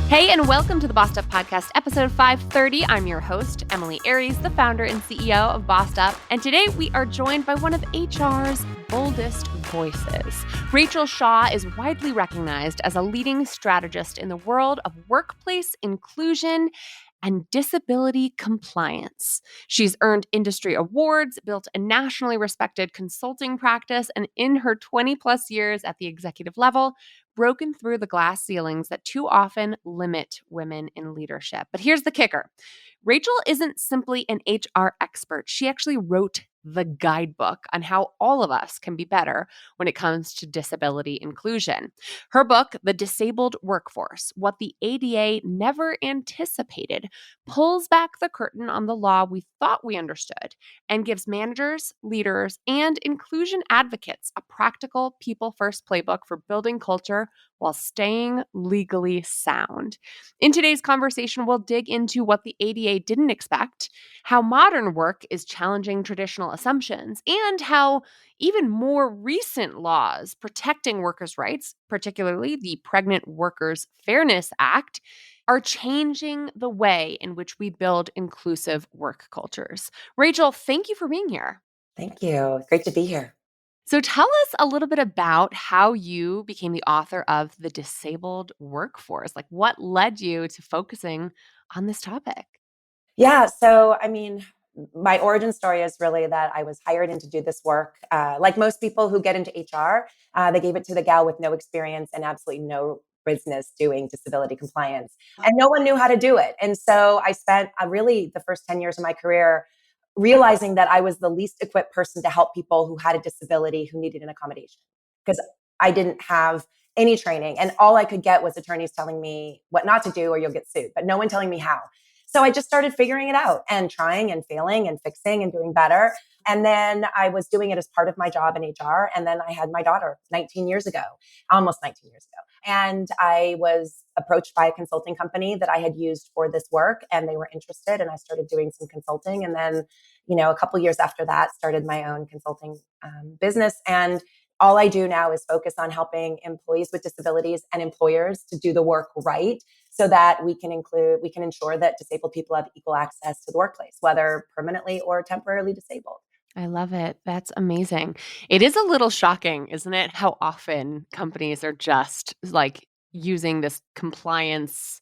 Hey, and welcome to the Bossed Up Podcast, episode 530. I'm your host, Emily Aries, the founder and CEO of Bossed Up. And today we are joined by one of HR's boldest voices. Rachel Shaw is widely recognized as a leading strategist in the world of workplace inclusion and disability compliance. She's earned industry awards, built a nationally respected consulting practice, and in her 20 plus years at the executive level, broken through the glass ceilings that too often limit women in leadership. But here's the kicker. Rachel isn't simply an HR expert. She actually wrote the guidebook on how all of us can be better when it comes to disability inclusion. Her book, The Disabled Workforce: What the ADA Never Anticipated, pulls back the curtain on the law we thought we understood and gives managers, leaders, and inclusion advocates a practical people-first playbook for building culture while staying legally sound. In today's conversation, we'll dig into what the ADA didn't expect, how modern work is challenging traditional assumptions, and how even more recent laws protecting workers' rights, particularly the Pregnant Workers Fairness Act, are changing the way in which we build inclusive work cultures. Rachel, thank you for being here. Thank you. Great to be here. So tell us a little bit about how you became the author of The Disabled Workforce. Like, what led you to focusing on this topic? Yeah. My origin story is really that I was hired in to do this work. Like most people who get into HR, they gave it to the gal with no experience and absolutely no business doing disability compliance. And no one knew how to do it. And so I spent really the first 10 years of my career realizing that I was the least equipped person to help people who had a disability who needed an accommodation because I didn't have any training. And all I could get was attorneys telling me what not to do or you'll get sued, but no one telling me how. So I just started figuring it out and trying and failing and fixing and doing better. And then I was doing it as part of my job in HR. And then I had my daughter 19 years ago, almost 19 years ago. And I was approached by a consulting company that I had used for this work, and they were interested. And I started doing some consulting. And then, a couple years after that, started my own consulting business. And all I do now is focus on helping employees with disabilities and employers to do the work right so that we can ensure that disabled people have equal access to the workplace, whether permanently or temporarily disabled. I love it. That's amazing. It is a little shocking, isn't it? How often companies are just like using this compliance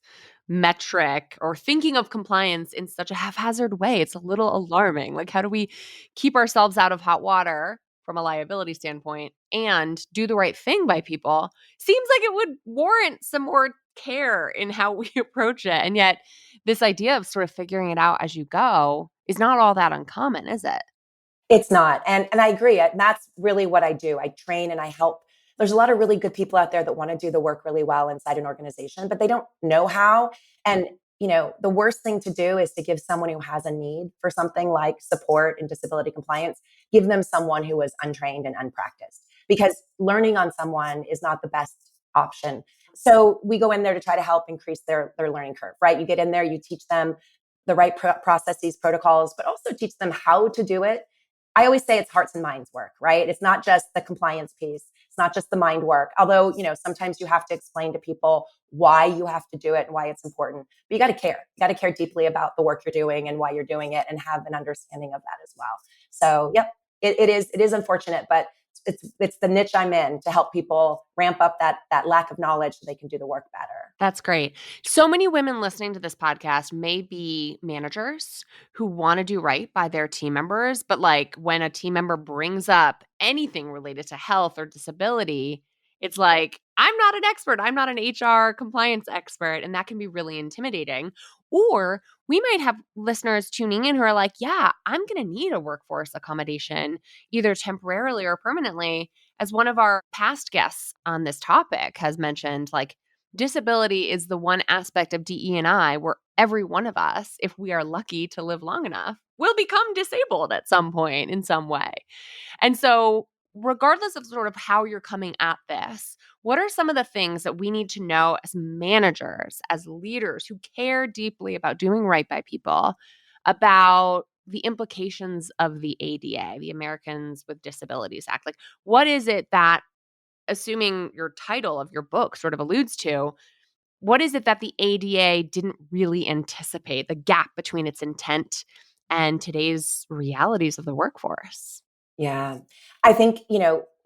metric or thinking of compliance in such a haphazard way. It's a little alarming. Like, how do we keep ourselves out of hot water from a liability standpoint and do the right thing by people? Seems like it would warrant some more care in how we approach it. And yet, this idea of sort of figuring it out as you go is not all that uncommon, is it? It's not. And I agree. And that's really what I do. I train and I help. There's a lot of really good people out there that want to do the work really well inside an organization, but they don't know how. And, the worst thing to do is to give someone who has a need for something like support and disability compliance, give them someone who is untrained and unpracticed, because learning on someone is not the best option. So we go in there to try to help increase their learning curve, right? You get in there, you teach them the right processes, protocols, but also teach them how to do it. I always say it's hearts and minds work, right? It's not just the compliance piece. It's not just the mind work. Although, sometimes you have to explain to people why you have to do it and why it's important. But you got to care. You got to care deeply about the work you're doing and why you're doing it and have an understanding of that as well. So, yep, it is unfortunate, but it's the niche I'm in to help people ramp up that lack of knowledge so they can do the work better. That's great. So many women listening to this podcast may be managers who want to do right by their team members, but like when a team member brings up anything related to health or disability, it's like, I'm not an expert. I'm not an HR compliance expert. And that can be really intimidating. Or we might have listeners tuning in who are like, yeah, I'm going to need a workforce accommodation, either temporarily or permanently. As one of our past guests on this topic has mentioned, like, disability is the one aspect of DE&I where every one of us, if we are lucky to live long enough, will become disabled at some point in some way. And so, regardless of sort of how you're coming at this, what are some of the things that we need to know as managers, as leaders who care deeply about doing right by people, about the implications of the ADA, the Americans with Disabilities Act? Like, what is it that, assuming your title of your book sort of alludes to, What is it that the ADA didn't really anticipate, the gap between its intent and today's realities of the workforce? Yeah. I think,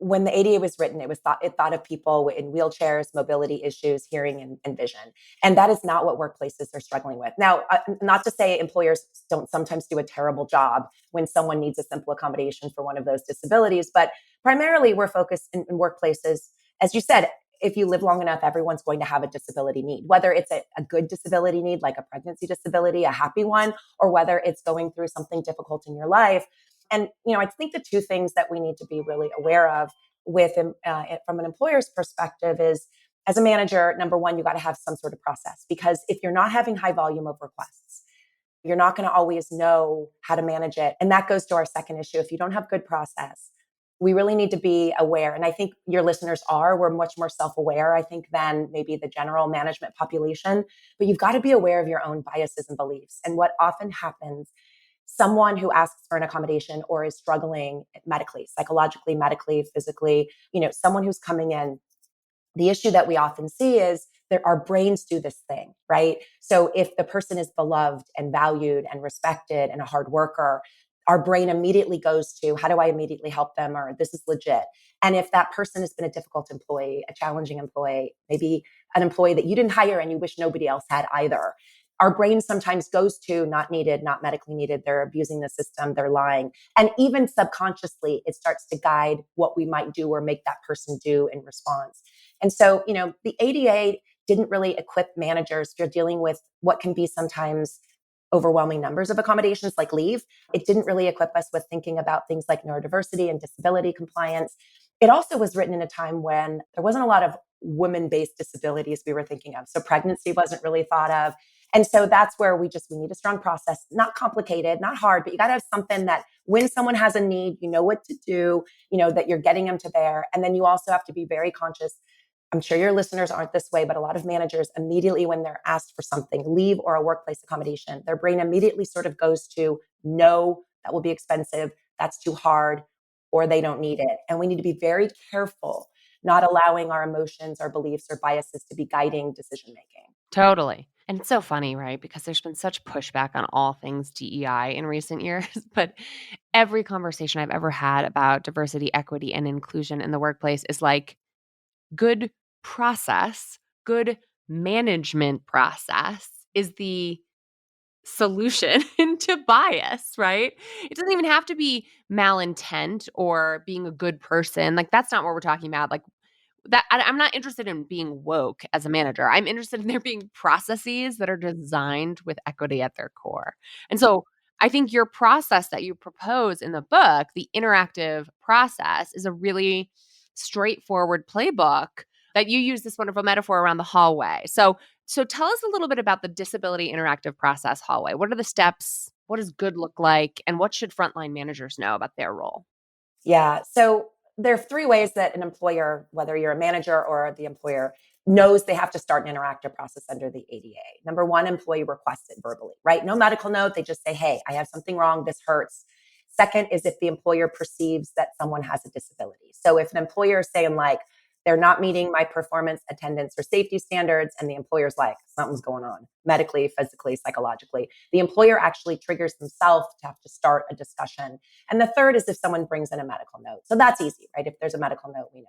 when the ADA was written, it thought of people in wheelchairs, mobility issues, hearing and vision. And that is not what workplaces are struggling with. Now, not to say employers don't sometimes do a terrible job when someone needs a simple accommodation for one of those disabilities, but primarily we're focused in workplaces. As you said, if you live long enough, everyone's going to have a disability need, whether it's a good disability need, like a pregnancy disability, a happy one, or whether it's going through something difficult in your life. And, I think the two things that we need to be really aware of from an employer's perspective is, as a manager, number one, you got to have some sort of process, because if you're not having high volume of requests, you're not going to always know how to manage it. And that goes to our second issue. If you don't have good process, we really need to be aware. And I think your listeners we're much more self-aware, I think, than maybe the general management population. But you've got to be aware of your own biases and beliefs. And what often happens, someone who asks for an accommodation or is struggling medically, psychologically, medically, physically, someone who's coming in, the issue that we often see is that our brains do this thing, right? So if the person is beloved and valued and respected and a hard worker, our brain immediately goes to, how do I immediately help them? Or this is legit. And if that person has been a difficult employee, a challenging employee, maybe an employee that you didn't hire and you wish nobody else had either, our brain sometimes goes to not needed, not medically needed. They're abusing the system. They're lying. And even subconsciously, it starts to guide what we might do or make that person do in response. And so, the ADA didn't really equip managers if you're dealing with what can be sometimes overwhelming numbers of accommodations like leave. It didn't really equip us with thinking about things like neurodiversity and disability compliance. It also was written in a time when there wasn't a lot of women-based disabilities we were thinking of. So pregnancy wasn't really thought of. And so that's where we need a strong process, not complicated, not hard, but you got to have something that when someone has a need, you know what to do, that you're getting them to there. And then you also have to be very conscious. I'm sure your listeners aren't this way, but a lot of managers immediately, when they're asked for something, leave or a workplace accommodation, their brain immediately sort of goes to, no, that will be expensive. That's too hard, or they don't need it. And we need to be very careful not allowing our emotions, our beliefs, or biases to be guiding decision making. Totally. And it's so funny, right? Because there's been such pushback on all things DEI in recent years. But every conversation I've ever had about diversity, equity, and inclusion in the workplace is like, good process, good management process is the solution to bias, right? It doesn't even have to be malintent or being a good person. Like, that's not what we're talking about. Like, I'm not interested in being woke as a manager. I'm interested in there being processes that are designed with equity at their core. And so I think your process that you propose in the book, the interactive process, is a really straightforward playbook that you use this wonderful metaphor around the hallway. So tell us a little bit about the disability interactive process hallway. What are the steps? What does good look like? And what should frontline managers know about their role? Yeah. So there are three ways that an employer, whether you're a manager or the employer, knows they have to start an interactive process under the ADA. Number one, employee requests it verbally, right? No medical note. They just say, hey, I have something wrong. This hurts. Second is if the employer perceives that someone has a disability. So if an employer is saying, like, they're not meeting my performance, attendance, or safety standards, and the employer's like, something's going on medically, physically, psychologically, the employer actually triggers themselves to have to start a discussion. And the third is if someone brings in a medical note. So that's easy, right? If there's a medical note, we know.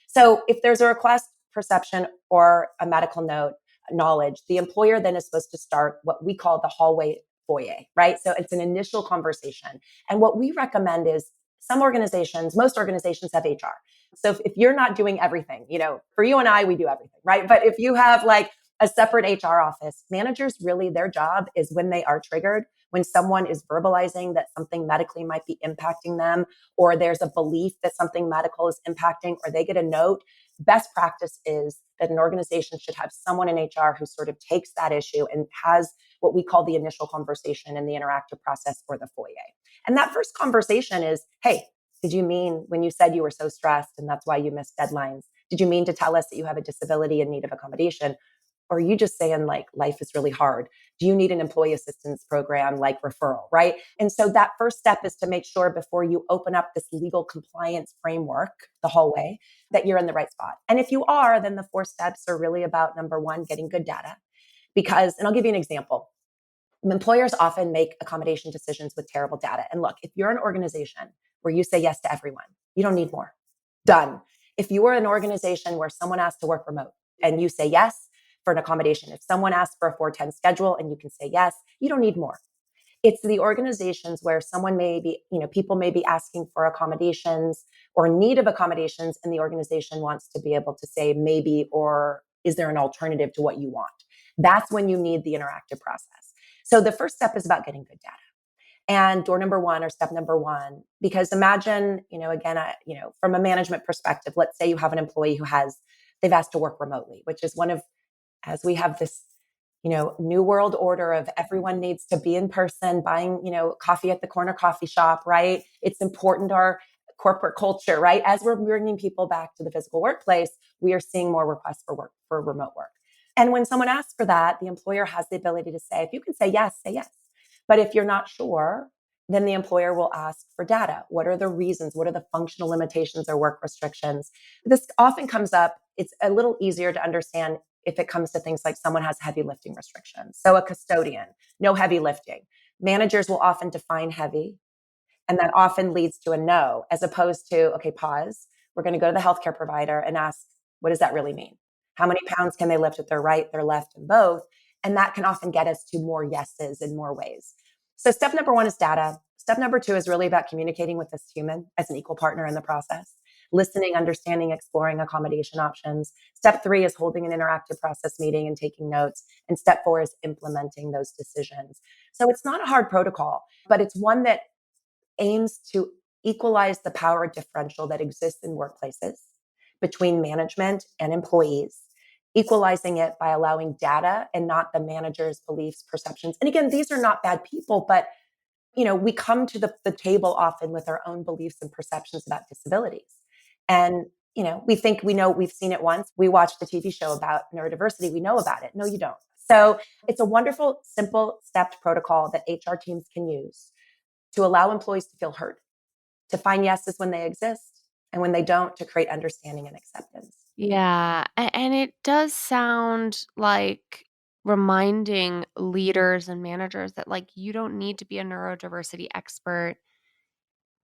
So if there's a request, perception, or a medical note, knowledge, the employer then is supposed to start what we call the hallway foyer, right? So it's an initial conversation. And what we recommend is most organizations have HR. So if you're not doing everything, for you and I, we do everything, right? But if you have like a separate HR office, managers really, their job is when they are triggered, when someone is verbalizing that something medically might be impacting them, or there's a belief that something medical is impacting, or they get a note. Best practice is that an organization should have someone in HR who sort of takes that issue and has what we call the initial conversation in the interactive process or the foyer. And that first conversation is, hey, did you mean when you said you were so stressed and that's why you missed deadlines? Did you mean to tell us that you have a disability in need of accommodation? Or are you just saying like life is really hard? Do you need an employee assistance program like referral, right? And so that first step is to make sure before you open up this legal compliance framework the whole way that you're in the right spot. And if you are, then the 4 steps are really about number one, getting good data. Because, and I'll give you an example. Employers often make accommodation decisions with terrible data. And look, if you're an organization where you say yes to everyone, you don't need more. Done. If you are an organization where someone asks to work remote and you say yes for an accommodation, if someone asks for a 410 schedule and you can say yes, you don't need more. It's the organizations where someone may be, people may be asking for accommodations or need of accommodations, and the organization wants to be able to say maybe, or is there an alternative to what you want? That's when you need the interactive process. So the first step is about getting good data. And door number one or step number one, because imagine, again, from a management perspective, let's say you have an employee they've asked to work remotely, which is as we have this, new world order of everyone needs to be in person buying, coffee at the corner coffee shop, right? It's important to our corporate culture, right? As we're bringing people back to the physical workplace, we are seeing more requests for remote work. And when someone asks for that, the employer has the ability to say, if you can say yes, say yes. But if you're not sure, then the employer will ask for data. What are the reasons? What are the functional limitations or work restrictions? This often comes up. It's a little easier to understand if it comes to things like someone has heavy lifting restrictions. So a custodian, no heavy lifting. Managers will often define heavy, and that often leads to a no, as opposed to, okay, pause. We're going to go to the healthcare provider and ask, what does that really mean? How many pounds can they lift with their right, their left, and both? And that can often get us to more yeses in more ways. So step number one is data. Step number two is really about communicating with this human as an equal partner in the process, listening, understanding, exploring accommodation options. Step three is holding an interactive process meeting and taking notes. And step four is implementing those decisions. So it's not a hard protocol, but it's one that aims to equalize the power differential that exists in workplaces between management and employees, equalizing it by allowing data and not the manager's beliefs, perceptions. And again, these are not bad people, but we come to the table often with our own beliefs and perceptions about disabilities. And, we think we know, we've seen it once. We watched a TV show about neurodiversity. We know about it. No, you don't. So it's a wonderful, simple, stepped protocol that HR teams can use to allow employees to feel heard, to find yeses when they exist, and when they don't, to create understanding and acceptance. Yeah. And it does sound like reminding leaders and managers that, like, you don't need to be a neurodiversity expert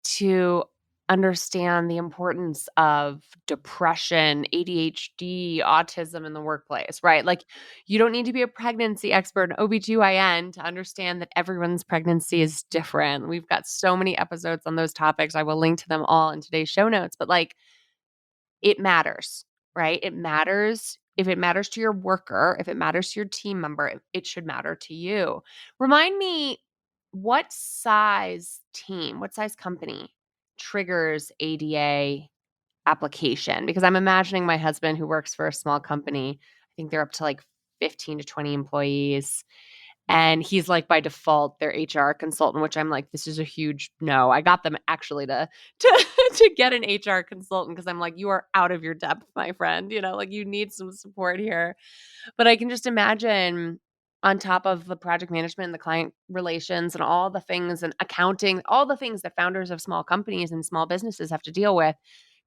to understand the importance of depression, ADHD, autism in the workplace, right? Like, you don't need to be a pregnancy expert, an OBGYN, to understand that everyone's pregnancy is different. We've got so many episodes on those topics. I will link to them all in today's show notes, but like, it matters, right? It matters. If it matters to your worker, if it matters to your team member, it should matter to you. Remind me, what size team, what size company triggers ADA application? Because I'm imagining my husband, who works for a small company. I think they're up to like 15 to 20 employees. And he's like, by default, their HR consultant, which I'm like, this is a huge no. I got them actually to to get an HR consultant, because I'm like, you are out of your depth, my friend. Like, you need some support here. But I can just imagine, on top of the project management and the client relations and all the things and accounting, all the things that founders of small companies and small businesses have to deal with,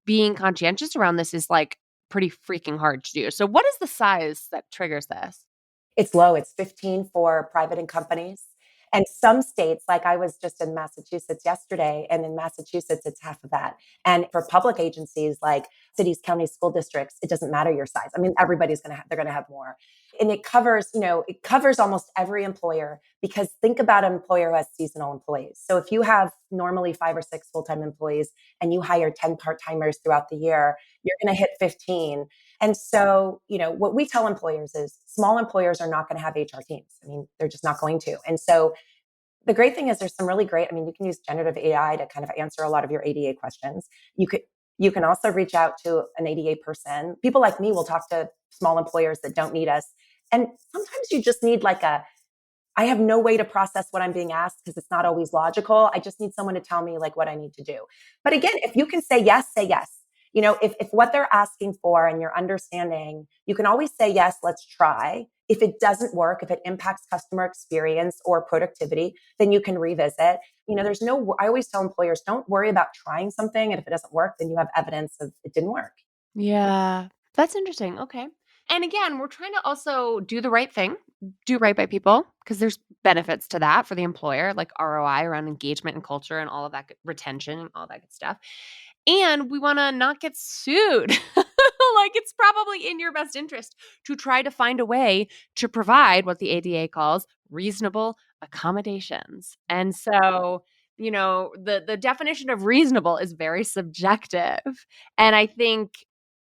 being conscientious around this is like pretty freaking hard to do. So what is the size that triggers this? It's low. It's 15 for private and companies. And some states, like I was just in Massachusetts yesterday, and in Massachusetts, it's half of that. And for public agencies like cities, counties, school districts, it doesn't matter your size. I mean, they're going to have more. And it covers almost every employer, because think about an employer who has seasonal employees. So if you have normally 5 or 6 full-time employees and you hire 10 part-timers throughout the year, you're going to hit 15. And so, what we tell employers is small employers are not going to have HR teams. I mean, they're just not going to. And so the great thing is there's some really great, you can use generative AI to kind of answer a lot of your ADA questions. You can also reach out to an ADA person. People like me will talk to small employers that don't need us. And sometimes you just need I have no way to process what I'm being asked because it's not always logical. I just need someone to tell me like what I need to do. But again, if you can say yes, say yes. If what they're asking for and you're understanding, you can always say, yes, let's try. If it doesn't work, if it impacts customer experience or productivity, then you can revisit. I always tell employers, don't worry about trying something. And if it doesn't work, then you have evidence of it didn't work. Yeah. That's interesting. Okay. And again, we're trying to also do the right thing, do right by people, because there's benefits to that for the employer, like ROI around engagement and culture and all of that, retention and all that good stuff. And we want to not get sued. Like it's probably in your best interest to try to find a way to provide what the ADA calls reasonable accommodations. And so, the definition of reasonable is very subjective. And I think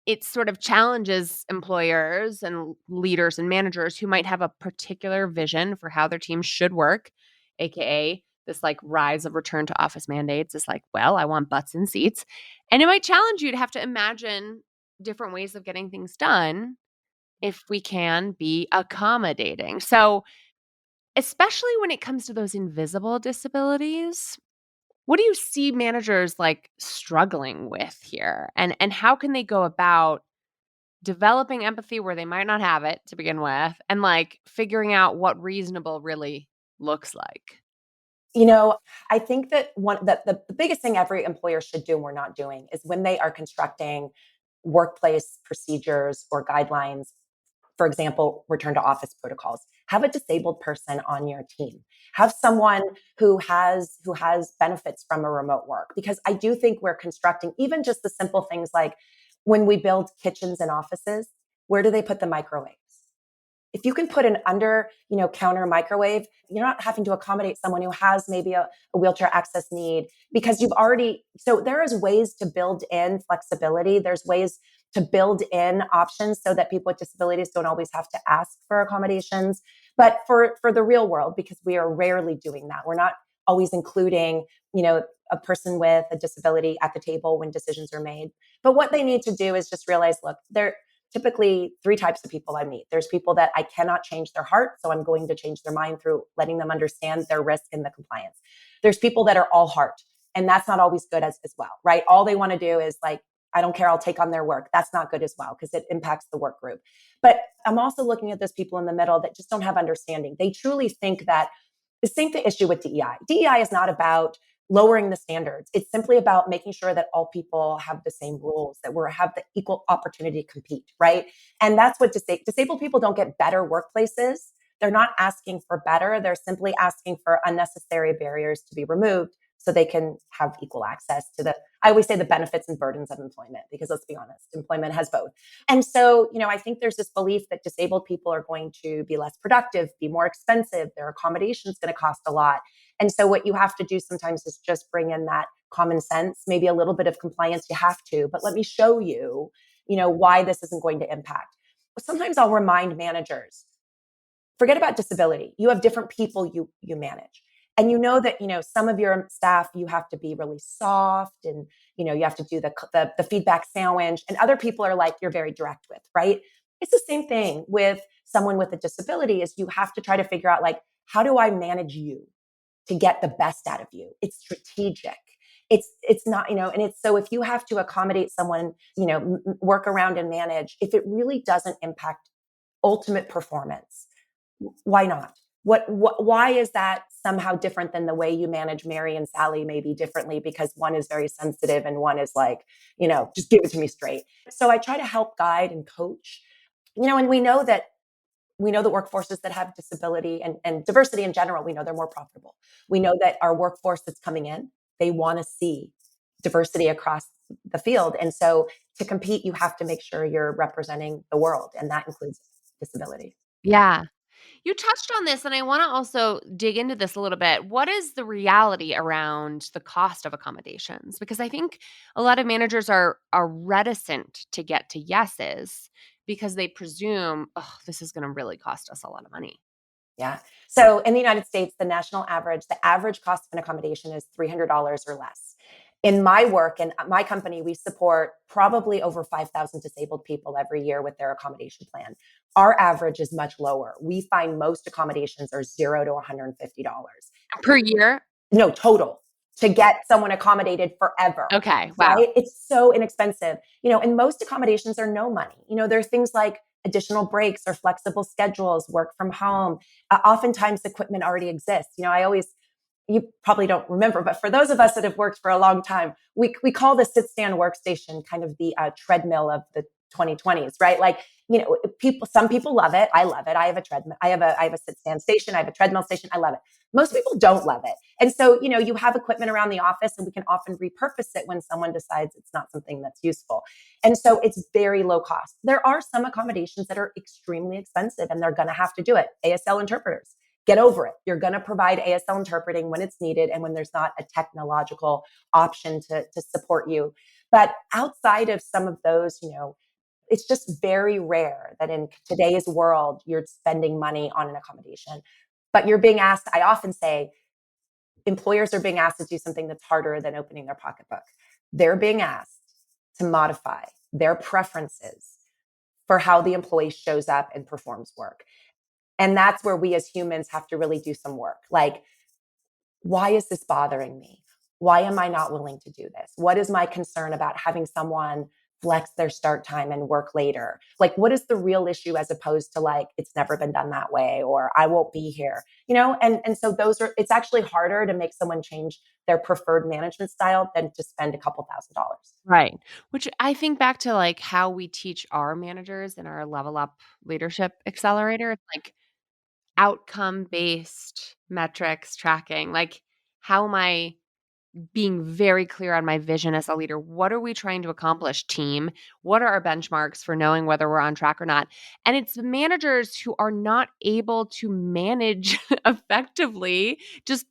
it sort of challenges employers and leaders and managers who might have a particular vision for how their team should work, aka this like rise of return to office mandates is like, well, I want butts in seats. And it might challenge you to have to imagine different ways of getting things done if we can be accommodating. So, especially when it comes to those invisible disabilities, what do you see managers like struggling with here? And how can they go about developing empathy where they might not have it to begin with and like figuring out what reasonable really looks like? I think that the biggest thing every employer should do and we're not doing is when they are constructing workplace procedures or guidelines, for example, return to office protocols, have a disabled person on your team. Have someone who has benefits from a remote work. Because I do think we're constructing even just the simple things like when we build kitchens and offices, where do they put the microwaves? If you can put an under, counter microwave, you're not having to accommodate someone who has maybe a wheelchair access need because so there is ways to build in flexibility. There's ways to build in options so that people with disabilities don't always have to ask for accommodations. But for the real world, because we are rarely doing that, we're not always including, a person with a disability at the table when decisions are made. But what they need to do is just realize, look, they're typically three types of people I meet. There's people that I cannot change their heart, so I'm going to change their mind through letting them understand their risk and the compliance. There's people that are all heart, and that's not always good as well, right? All they want to do is like, I don't care, I'll take on their work. That's not good as well because it impacts the work group. But I'm also looking at those people in the middle that just don't have understanding. They truly think that the same issue with DEI. DEI is not about lowering the standards. It's simply about making sure that all people have the same rules, that we have the equal opportunity to compete, right? And that's what disabled people don't get better workplaces. They're not asking for better. They're simply asking for unnecessary barriers to be removed so they can have equal access to I always say the benefits and burdens of employment, because let's be honest, employment has both. And so, I think there's this belief that disabled people are going to be less productive, be more expensive, their accommodation's going to cost a lot. And so what you have to do sometimes is just bring in that common sense, maybe a little bit of compliance, you have to, but let me show you, why this isn't going to impact. Sometimes I'll remind managers, forget about disability. You have different people you manage. And that, some of your staff, you have to be really soft and, you have to do the feedback sandwich. And other people are like, you're very direct with, right? It's the same thing with someone with a disability is you have to try to figure out like, how do I manage you to get the best out of you? It's strategic. It's not, and it's so if you have to accommodate someone, work around and manage, if it really doesn't impact ultimate performance, why not? Why is that somehow different than the way you manage Mary and Sally, maybe differently because one is very sensitive and one is like, just give it to me straight. So I try to help guide and coach, and we know that workforces that have disability and diversity in general, we know they're more profitable. We know that our workforce that's coming in, they want to see diversity across the field. And so to compete, you have to make sure you're representing the world, and that includes disability. Yeah. You touched on this, and I want to also dig into this a little bit. What is the reality around the cost of accommodations? Because I think a lot of managers are reticent to get to yeses because they presume, oh, this is going to really cost us a lot of money. Yeah. So in the United States, the average cost of an accommodation is $300 or less. In my work and my company, we support probably over 5,000 disabled people every year with their accommodation plan. Our average is much lower. We find most accommodations are $0 to $150. Per year? No, total. to get someone accommodated forever. Okay. Wow. Right? It's so inexpensive. And most accommodations are no money. There are things like additional breaks or flexible schedules, work from home. Oftentimes equipment already exists. You probably don't remember, but for those of us that have worked for a long time, we call the sit stand workstation kind of the treadmill of the 2020s, right? Like, some people love it. I love it. I have a treadmill. I have a sit stand station. I have a treadmill station. I love it. Most people don't love it. And so, you have equipment around the office and we can often repurpose it when someone decides it's not something that's useful. And so it's very low cost. There are some accommodations that are extremely expensive and they're going to have to do it. ASL interpreters. Get over it. You're going to provide ASL interpreting when it's needed and when there's not a technological option to support you. But outside of some of those, it's just very rare that in today's world, you're spending money on an accommodation. But you're being asked, I often say, employers are being asked to do something that's harder than opening their pocketbook. They're being asked to modify their preferences for how the employee shows up and performs work. And that's where we as humans have to really do some work. Like, why is this bothering me? Why am I not willing to do this? What is my concern about having someone flex their start time and work later? Like, what is the real issue as opposed to like, it's never been done that way, or I won't be here, And so it's actually harder to make someone change their preferred management style than to spend a couple $1,000s. Right. Which I think back to like how we teach our managers in our Level Up Leadership Accelerator. It's like outcome based metrics tracking. Like, how am I being very clear on my vision as a leader? What are we trying to accomplish, team? What are our benchmarks for knowing whether we're on track or not? And it's the managers who are not able to manage effectively, just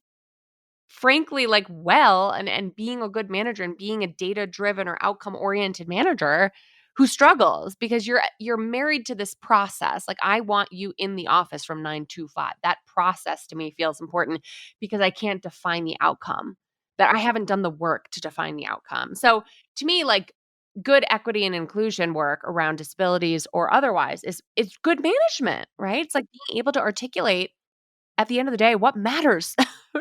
frankly, like, well, and being a good manager and being a data driven or outcome oriented manager, who struggles because you're married to this process. Like, I want you in the office from 9 to 5. That process to me feels important because I can't define the outcome, that I haven't done the work to define the outcome. So to me, like, good equity and inclusion work around disabilities or otherwise is good management, right? It's like being able to articulate at the end of the day what matters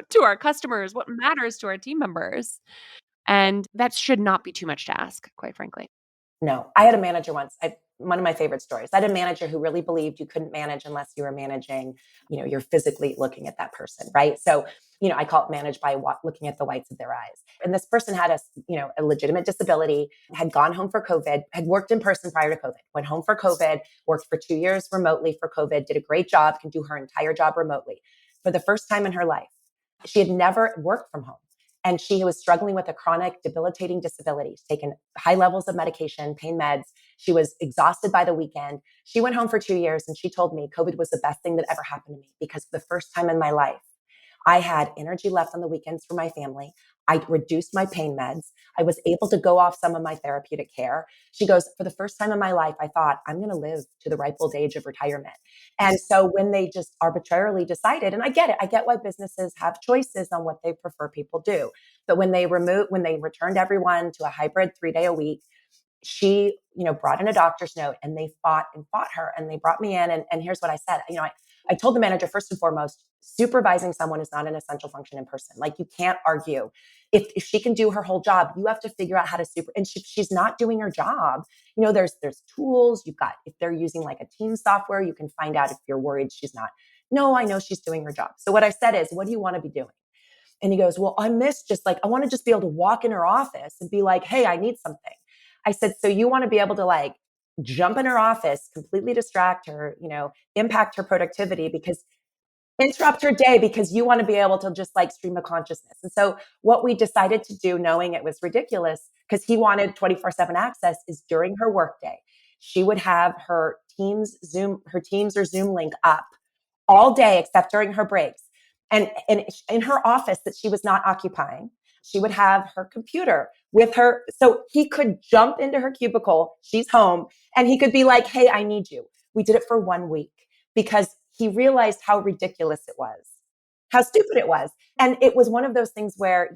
to our customers, what matters to our team members. And that should not be too much to ask, quite frankly. No, I had a manager once. One of my favorite stories. I had a manager who really believed you couldn't manage unless you were managing, you're physically looking at that person, right? So, I call it manage by looking at the whites of their eyes. And this person had a legitimate disability, had gone home for COVID, had worked in person prior to COVID, went home for COVID, worked for 2 years remotely for COVID, did a great job, can do her entire job remotely. For the first time in her life, she had never worked from home. And she was struggling with a chronic, debilitating disability, taken high levels of medication, pain meds. She was exhausted by the weekend. She went home for 2 years and she told me COVID was the best thing that ever happened to me because for the first time in my life, I had energy left on the weekends for my family. I reduced my pain meds. I was able to go off some of my therapeutic care. She goes, for the first time in my life, I thought I'm going to live to the ripe old age of retirement. And so when they just arbitrarily decided, and I get it, I get why businesses have choices on what they prefer people do. But when they returned everyone to a hybrid 3-day a week, she, brought in a doctor's note and they fought her and they brought me in. And here's what I said. I told the manager, first and foremost, supervising someone is not an essential function in person. Like, you can't argue. If she can do her whole job, you have to figure out how to and she's not doing her job. There's tools you've got. If they're using like a team software, you can find out if you're worried she's not. No, I know she's doing her job. So what I said is, what do you want to be doing? And he goes, well, I want to just be able to walk in her office and be like, hey, I need something. I said, so you want to be able to like jump in her office, completely distract her, impact her productivity because interrupt her day because you want to be able to just like stream of consciousness. And so what we decided to do, knowing it was ridiculous because he wanted 24/7 access, is during her workday, she would have her Teams or Zoom link up all day except during her breaks. And in her office that she was not occupying, she would have her computer with her. So he could jump into her cubicle, she's home, and he could be like, hey, I need you. We did it for 1 week because he realized how ridiculous it was, how stupid it was. And it was one of those things where,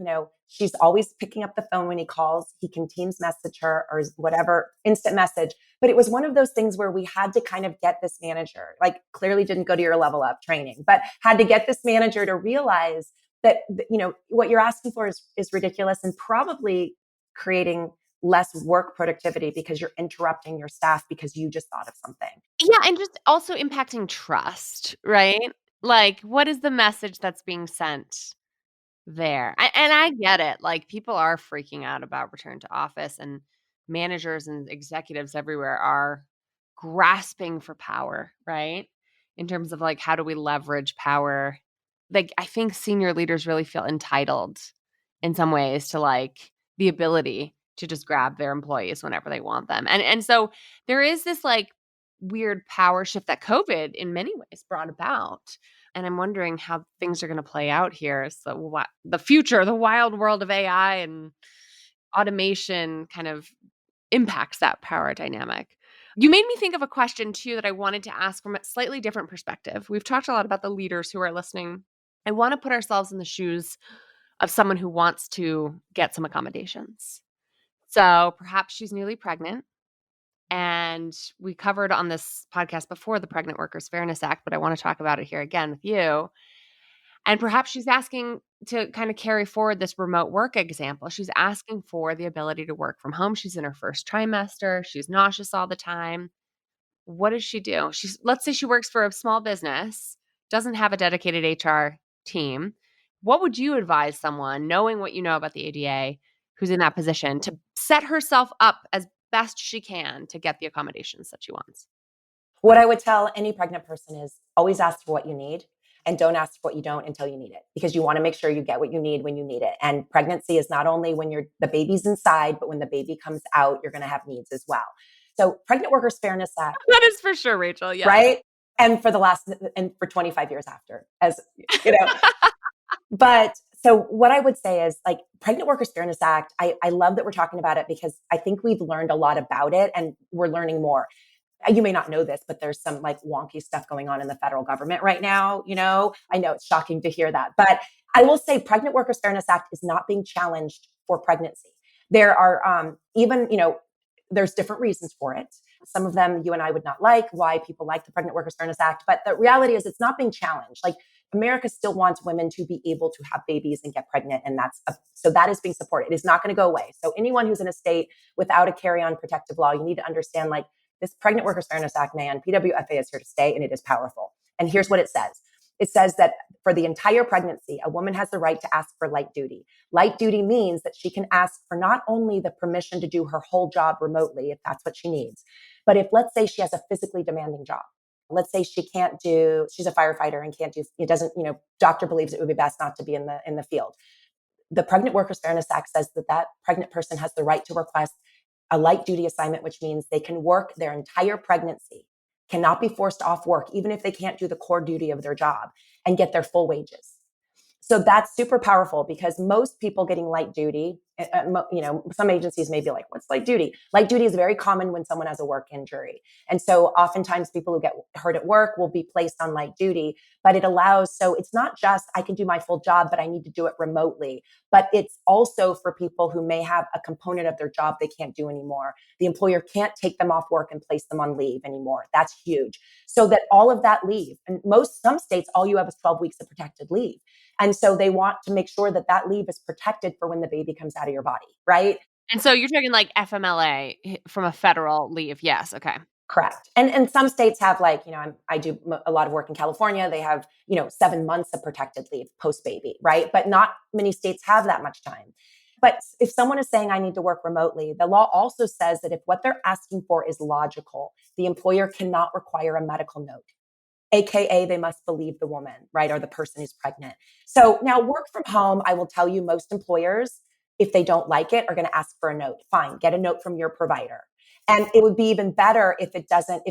she's always picking up the phone when he calls. He can Teams message her or whatever, instant message. But it was one of those things where we had to kind of get this manager, like, clearly didn't go to your level up training, but had to get this manager to realize that, what you're asking for is ridiculous and probably creating less work productivity because you're interrupting your staff because you just thought of something. Yeah, and just also impacting trust, right? Like, what is the message that's being sent there? And I get it. Like, people are freaking out about return to office, and managers and executives everywhere are grasping for power, right? In terms of like, how do we leverage power? Like, I think senior leaders really feel entitled in some ways to like the ability to just grab their employees whenever they want them. And so there is this like weird power shift that COVID in many ways brought about. And I'm wondering how things are going to play out here. So what the future, the wild world of AI and automation kind of impacts that power dynamic. You made me think of a question too that I wanted to ask from a slightly different perspective. We've talked a lot about the leaders who are listening. I want to put ourselves in the shoes of someone who wants to get some accommodations. So perhaps she's newly pregnant. And we covered on this podcast before the Pregnant Workers Fairness Act, but I want to talk about it here again with you. And perhaps she's asking to kind of carry forward this remote work example. She's asking for the ability to work from home. She's in her first trimester. She's nauseous all the time. What does she do? Let's say she works for a small business, doesn't have a dedicated HR team. What would you advise someone, knowing what you know about the ADA, who's in that position, to set herself up as best she can to get the accommodations that she wants? What I would tell any pregnant person is always ask for what you need and don't ask for what you don't until you need it, because you want to make sure you get what you need when you need it. And pregnancy is not only when the baby's inside, but when the baby comes out, you're going to have needs as well. So Pregnant Workers Fairness Act. That is for sure, Rachel. Yeah. Right. And for 25 years after, as you know. But so what I would say is like Pregnant Workers Fairness Act, I love that we're talking about it because I think we've learned a lot about it and we're learning more. You may not know this, but there's some like wonky stuff going on in the federal government right now. I know it's shocking to hear that, but I will say Pregnant Workers Fairness Act is not being challenged for pregnancy. There are there's different reasons for it. Some of them you and I would not like, why people like the Pregnant Workers Fairness Act, but the reality is it's not being challenged. Like America still wants women to be able to have babies and get pregnant. And so that is being supported. It is not going to go away. So anyone who's in a state without a carry-on protective law, you need to understand like this Pregnant Workers Fairness Act, man, PWFA is here to stay and it is powerful. And here's what it says. It says that for the entire pregnancy, a woman has the right to ask for light duty. Light duty means that she can ask for not only the permission to do her whole job remotely, if that's what she needs, but if let's say she has a physically demanding job. Let's say she's a firefighter and doctor believes it would be best not to be in the field. The Pregnant Workers Fairness Act says that pregnant person has the right to request a light duty assignment, which means they can work their entire pregnancy, cannot be forced off work, even if they can't do the core duty of their job, and get their full wages. So that's super powerful because most people getting light duty, some agencies may be like, what's light duty? Light duty is very common when someone has a work injury. And so oftentimes people who get hurt at work will be placed on light duty, but so it's not just I can do my full job, but I need to do it remotely. But it's also for people who may have a component of their job they can't do anymore. The employer can't take them off work and place them on leave anymore. That's huge. So that all of that leave, and some states, all you have is 12 weeks of protected leave. And so they want to make sure that leave is protected for when the baby comes out of your body, right? And so you're talking like FMLA from a federal leave. Yes. Okay. Correct. And some states have I do a lot of work in California. They have, 7 months of protected leave post-baby, right? But not many states have that much time. But if someone is saying I need to work remotely, the law also says that if what they're asking for is logical, the employer cannot require a medical note. AKA they must believe the woman, right? Or the person who's pregnant. So now work from home, I will tell you most employers, if they don't like it, are going to ask for a note. Fine, get a note from your provider. And it would be even better if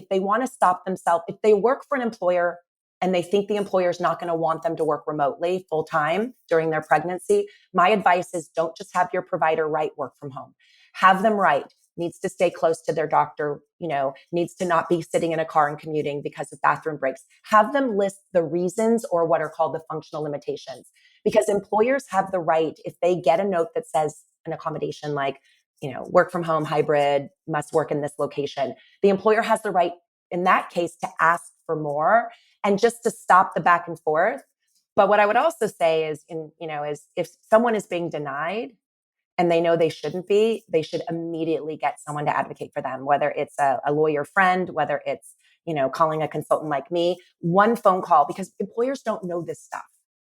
they want to stop themselves, if they work for an employer and they think the employer is not going to want them to work remotely full time during their pregnancy, my advice is don't just have your provider write work from home. Have them write, needs to stay close to their doctor, needs to not be sitting in a car and commuting because of bathroom breaks. Have them list the reasons or what are called the functional limitations, because employers have the right, if they get a note that says an accommodation like, work from home, hybrid, must work in this location, the employer has the right in that case to ask for more and just to stop the back and forth. But what I would also say is, is if someone is being denied and they know they shouldn't be, they should immediately get someone to advocate for them, whether it's a lawyer friend, whether it's, calling a consultant like me, one phone call, because employers don't know this stuff.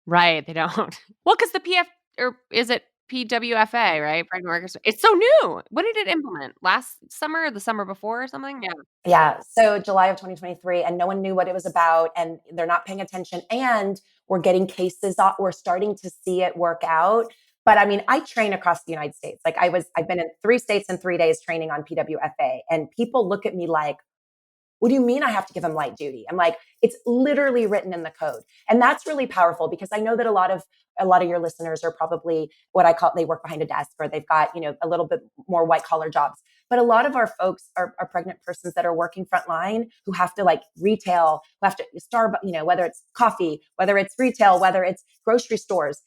Right, they don't. Well, because the PF or is it PWFA, right? Pregnant workers. It's so new. When did it implement? Last summer or the summer before or something? Yeah. Yeah. So July of 2023, and no one knew what it was about, and they're not paying attention. And we're getting cases off. We're starting to see it work out. But I mean, I train across the United States. Like I've been in 3 states in 3 days training on PWFA, and people look at me like, what do you mean I have to give them light duty? I'm like, it's literally written in the code. And that's really powerful because I know that a lot of your listeners are probably what I call, they work behind a desk, or they've got, a little bit more white collar jobs. But a lot of our folks are pregnant persons that are working frontline, who have to like retail, who have to Starbucks, whether it's coffee, whether it's retail, whether it's grocery stores,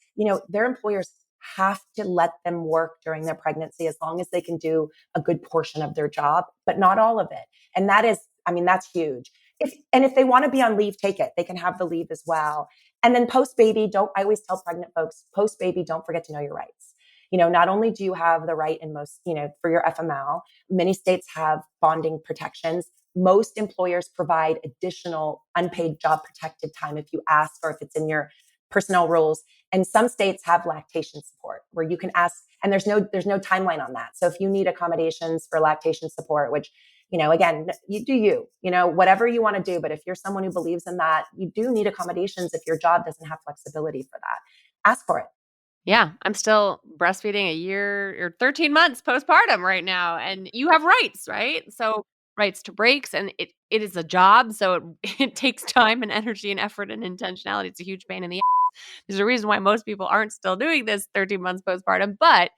their employers have to let them work during their pregnancy as long as they can do a good portion of their job, but not all of it. And that is, I mean, that's huge. If they want to be on leave, take it. They can have the leave as well. And then post baby, I always tell pregnant folks, post baby, don't forget to know your rights. Not only do you have the right in most, for your FML, many states have bonding protections. Most employers provide additional unpaid job protected time if you ask, or if it's in your personnel rules. And some states have lactation support where you can ask, and there's no timeline on that. So if you need accommodations for lactation support, which, again, you do, whatever you want to do. But if you're someone who believes in that, you do need accommodations if your job doesn't have flexibility for that. Ask for it. Yeah, I'm still breastfeeding a year or 13 months postpartum right now, and you have rights, right? So rights to breaks, and it is a job, so it takes time and energy and effort and intentionality. It's a huge pain in the ass. There's a reason why most people aren't still doing this 13 months postpartum, but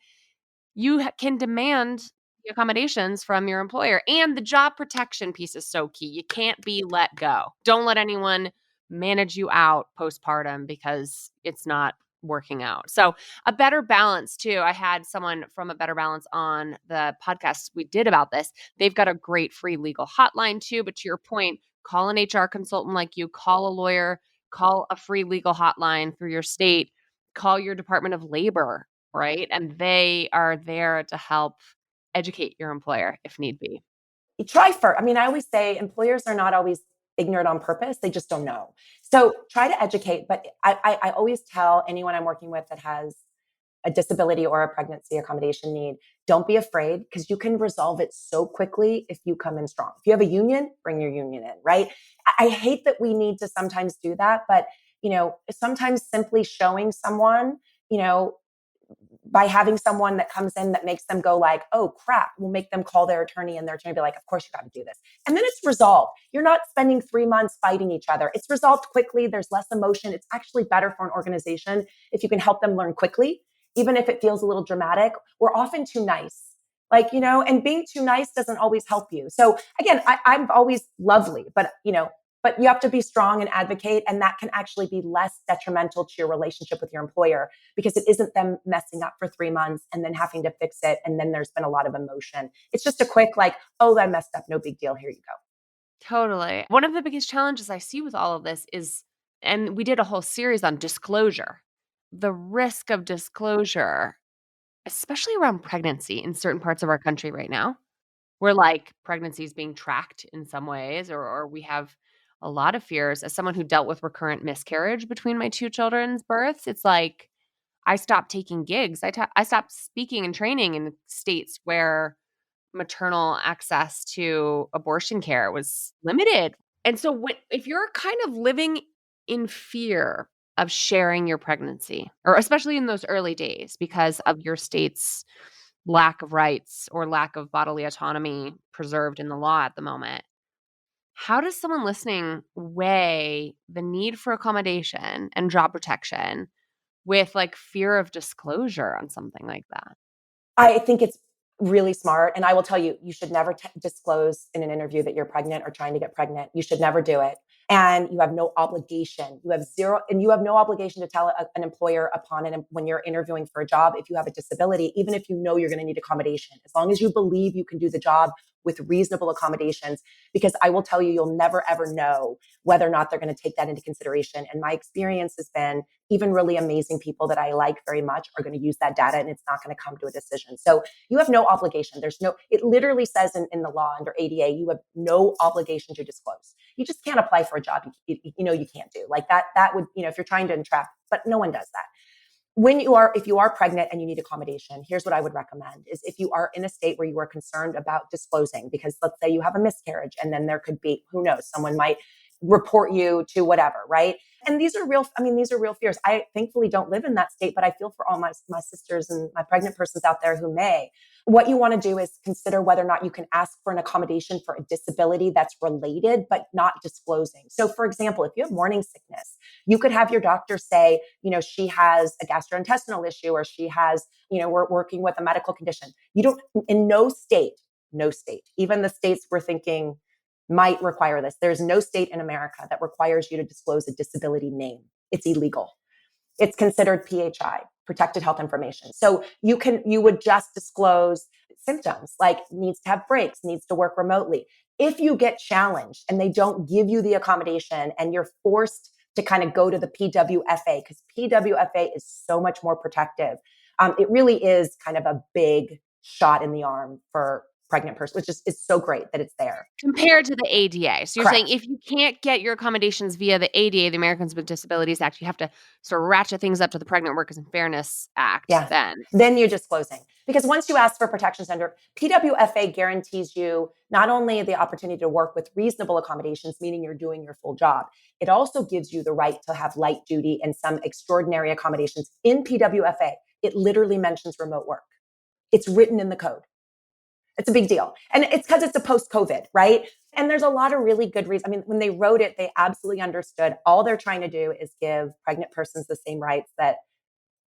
you can demand the accommodations from your employer. And the job protection piece is so key. You can't be let go. Don't let anyone manage you out postpartum because it's not working out. So a better balance too. I had someone from A Better Balance on the podcast we did about this. They've got a great free legal hotline too. But to your point, call an HR consultant like you, call a lawyer, call a free legal hotline through your state, call your Department of Labor, right? And they are there to help educate your employer if need be. You try first. I mean, I always say employers are not always ignorant on purpose. They just don't know. So try to educate. But I always tell anyone I'm working with that has a disability or a pregnancy accommodation need, don't be afraid, because you can resolve it so quickly if you come in strong. If you have a union, bring your union in, right? I hate that we need to sometimes do that, but sometimes simply showing someone, by having someone that comes in that makes them go like, oh crap, we'll make them call their attorney, and their attorney will be like, of course you got to do this. And then it's resolved. You're not spending 3 months fighting each other. It's resolved quickly. There's less emotion. It's actually better for an organization if you can help them learn quickly, even if it feels a little dramatic. We're often too nice. And being too nice doesn't always help you. So again, I'm always lovely, but you have to be strong and advocate. And that can actually be less detrimental to your relationship with your employer, because it isn't them messing up for 3 months and then having to fix it. And then there's been a lot of emotion. It's just a quick like, oh, I messed up. No big deal. Here you go. Totally. One of the biggest challenges I see with all of this is, and we did a whole series on disclosure, the risk of disclosure, especially around pregnancy in certain parts of our country right now, where like pregnancy is being tracked in some ways, or we have a lot of fears. As someone who dealt with recurrent miscarriage between my two children's births, it's like I stopped taking gigs. I stopped speaking and training in states where maternal access to abortion care was limited. And so if you're kind of living in fear of sharing your pregnancy, or especially in those early days because of your state's lack of rights or lack of bodily autonomy preserved in the law at the moment, how does someone listening weigh the need for accommodation and job protection with like fear of disclosure on something like that? I think it's really smart. And I will tell you, you should never disclose in an interview that you're pregnant or trying to get pregnant. You should never do it. And you have no obligation. You have no obligation to tell an employer when you're interviewing for a job, if you have a disability, even if you know you're going to need accommodation. As long as you believe you can do the job with reasonable accommodations, because I will tell you, you'll never, ever know whether or not they're going to take that into consideration. And my experience has been even really amazing people that I like very much are going to use that data and it's not going to come to a decision. So you have no obligation. It literally says in the law under ADA, you have no obligation to disclose. You just can't apply for a job you can't do. Like that would, if you're trying to entrap, but no one does that. If you are pregnant and you need accommodation, here's what I would recommend is if you are in a state where you are concerned about disclosing, because let's say you have a miscarriage and then there could be, who knows, someone might report you to whatever, right? And these are real fears. I thankfully don't live in that state, but I feel for all my sisters and my pregnant persons out there who may. What you want to do is consider whether or not you can ask for an accommodation for a disability that's related, but not disclosing. So for example, if you have morning sickness, you could have your doctor say, she has a gastrointestinal issue, or she has, we're working with a medical condition. You don't, in no state, even the states we're thinking might require this. There's no state in America that requires you to disclose a disability name. It's illegal. It's considered PHI, protected health information. So you would just disclose symptoms like needs to have breaks, needs to work remotely. If you get challenged and they don't give you the accommodation and you're forced to kind of go to the PWFA, because PWFA is so much more protective. It really is kind of a big shot in the arm for pregnant person, which is so great that it's there. Compared to the ADA. So you're Correct. saying if you can't get your accommodations via the ADA, the Americans with Disabilities Act, you have to sort of ratchet things up to the Pregnant Workers and Fairness Act then you're disclosing. Because once you ask for protections under PWFA guarantees you not only the opportunity to work with reasonable accommodations, meaning you're doing your full job, it also gives you the right to have light duty and some extraordinary accommodations. In PWFA, it literally mentions remote work. It's written in the code. It's a big deal. And it's because it's a post-COVID, right? And there's a lot of really good reasons. I mean, when they wrote it, they absolutely understood all they're trying to do is give pregnant persons the same rights that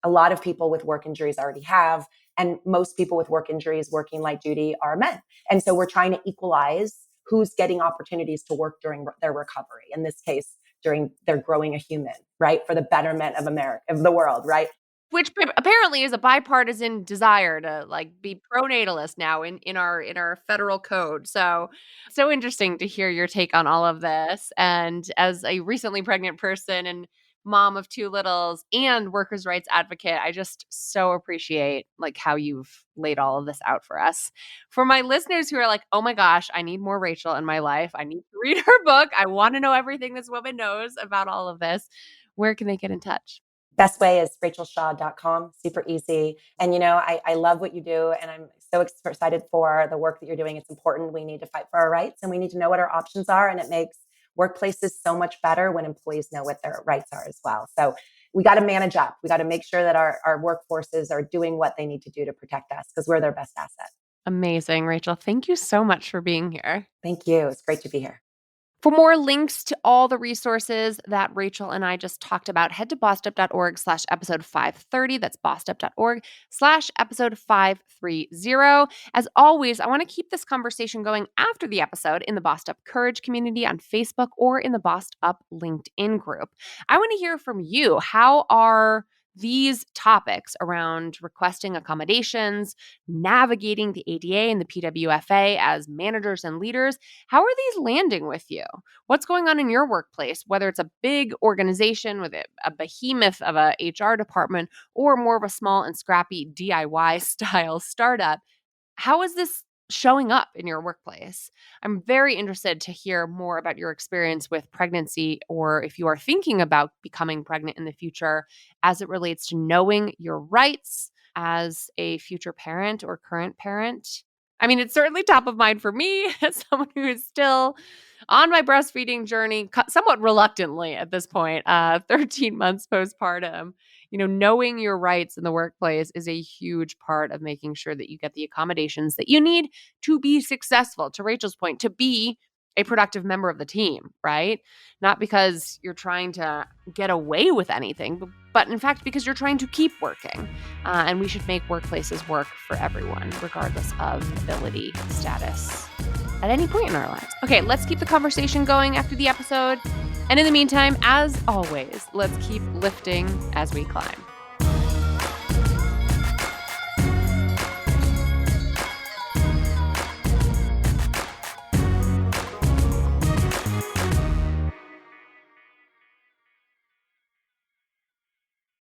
a lot of people with work injuries already have. And most people with work injuries working light duty are men. And so we're trying to equalize who's getting opportunities to work during their recovery. In this case, during their growing a human, right? For the betterment of America, of the world, right? Which apparently is a bipartisan desire to be pronatalist now in our federal code. So interesting to hear your take on all of this. And as a recently pregnant person and mom of two littles and workers' rights advocate, I just so appreciate how you've laid all of this out for us. For my listeners who are like, oh my gosh, I need more Rachel in my life. I need to read her book. I want to know everything this woman knows about all of this. Where can they get in touch? Best way is rachelshaw.com. Super easy. And, I love what you do. And I'm so excited for the work that you're doing. It's important. We need to fight for our rights and we need to know what our options are. And it makes workplaces so much better when employees know what their rights are as well. So we got to manage up. We got to make sure that our workforces are doing what they need to do to protect us because we're their best asset. Amazing, Rachel. Thank you so much for being here. Thank you. It's great to be here. For more links to all the resources that Rachel and I just talked about, head to bossedup.org/episode 530. That's bossedup.org/episode 530. As always, I want to keep this conversation going after the episode in the Bossed Up Courage community on Facebook or in the Bossed Up LinkedIn group. I want to hear from you. How are these topics around requesting accommodations, navigating the ADA and the PWFA as managers and leaders, how are these landing with you? What's going on in your workplace, whether it's a big organization with a behemoth of a HR department or more of a small and scrappy DIY style startup? How is this showing up in your workplace? I'm very interested to hear more about your experience with pregnancy, or if you are thinking about becoming pregnant in the future as it relates to knowing your rights as a future parent or current parent. I mean, it's certainly top of mind for me as someone who is still on my breastfeeding journey, somewhat reluctantly at this point, 13 months postpartum. Knowing your rights in the workplace is a huge part of making sure that you get the accommodations that you need to be successful. To Rachel's point, to be a productive member of the team, right? Not because you're trying to get away with anything, but in fact, because you're trying to keep working. And we should make workplaces work for everyone, regardless of ability, status, at any point in our lives. Okay, let's keep the conversation going after the episode. And in the meantime, as always, let's keep lifting as we climb.